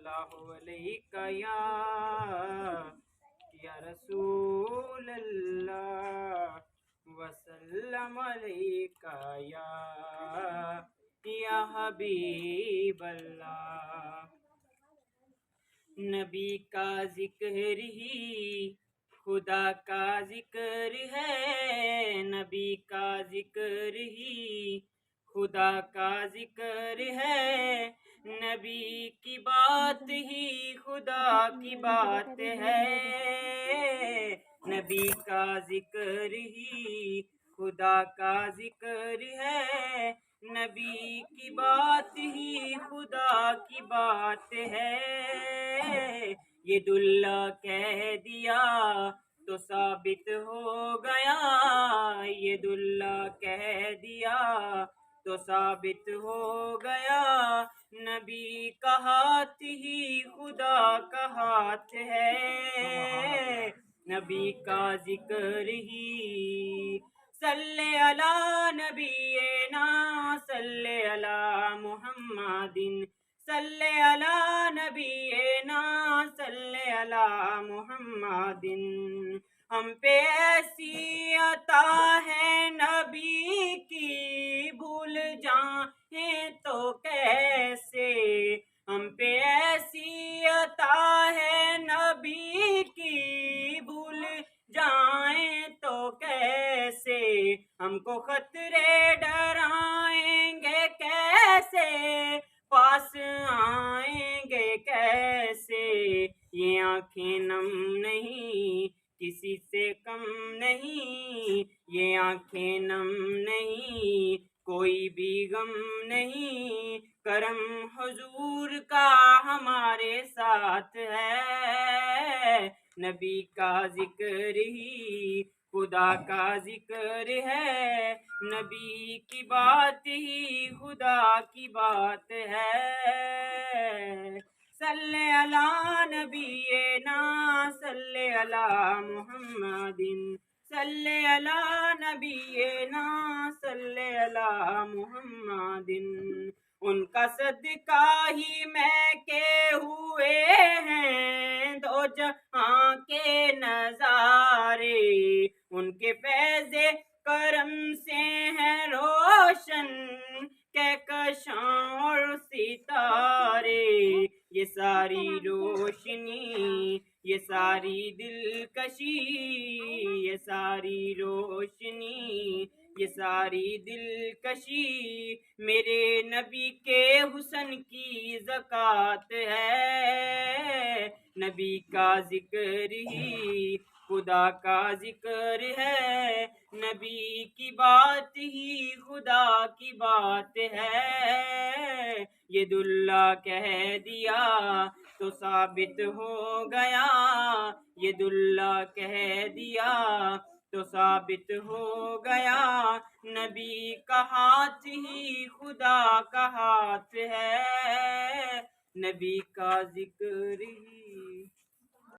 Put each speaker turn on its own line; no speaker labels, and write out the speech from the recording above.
सल्लल्लाहु अलैका या रसूल अल्लाह वसल्लम अलैका या हबीब अल्लाह। नबी का जिक्र ही खुदा का जिक्र है, नबी का जिक्र ही खुदा का जिक्र है, नबी की बात ही खुदा की बात है, नबी का जिक्र ही खुदा का जिक्र है, नबी की बात ही खुदा की बात है। ये दुल्ला कह दिया तो साबित हो गया, ये दुल्ला कह दिया तो साबित हो गया, नबी का हाथ ही खुदा का हाथ है, नबी का जिक्र ही। सल्ले अला नबीना सल्ले अला मुहम्मदिन, सल्ले अला नबीना सल्ले अला मुहम्मदिन। हम पे ऐसी अता है नबी की, भूल जाएं तो कैसे, हम पे ऐसी अता है नबी की, भूल जाएं तो कैसे, हमको खतरे डराएंगे कैसे, पास आएंगे कैसे, ये आंखें नम नहीं किसी से कम नहीं, ये आंखें नम नहीं कोई भी गम नहीं, करम हुजूर का हमारे साथ है, नबी का जिक्र ही खुदा का जिक्र है, नबी की बात ही खुदा की बात है। सल्ले अला नबीना सल्ले अला मुहम्मदिन, सल्ले अला नबीना सल्ले अला मुहम्मदिन। उनका सदका ही मैं के हुए हैं दो जहां के नजारे, उनके फैज़े करम से हैं रोशन कहकशां और सितारे, ये सारी रोशनी ये सारी दिलकशी, ये सारी रोशनी ये सारी दिलकशी, मेरे नबी के हुस्न की ज़कात है, नबी का जिक्र ही खुदा का जिक्र है, नबी की बात ही खुदा की बात है। ये दुल्ला कह दिया तो साबित हो गया, ये दुल्ला कह दिया तो साबित हो गया, नबी का हाथ ही खुदा का हाथ है, नबी का जिक्र ही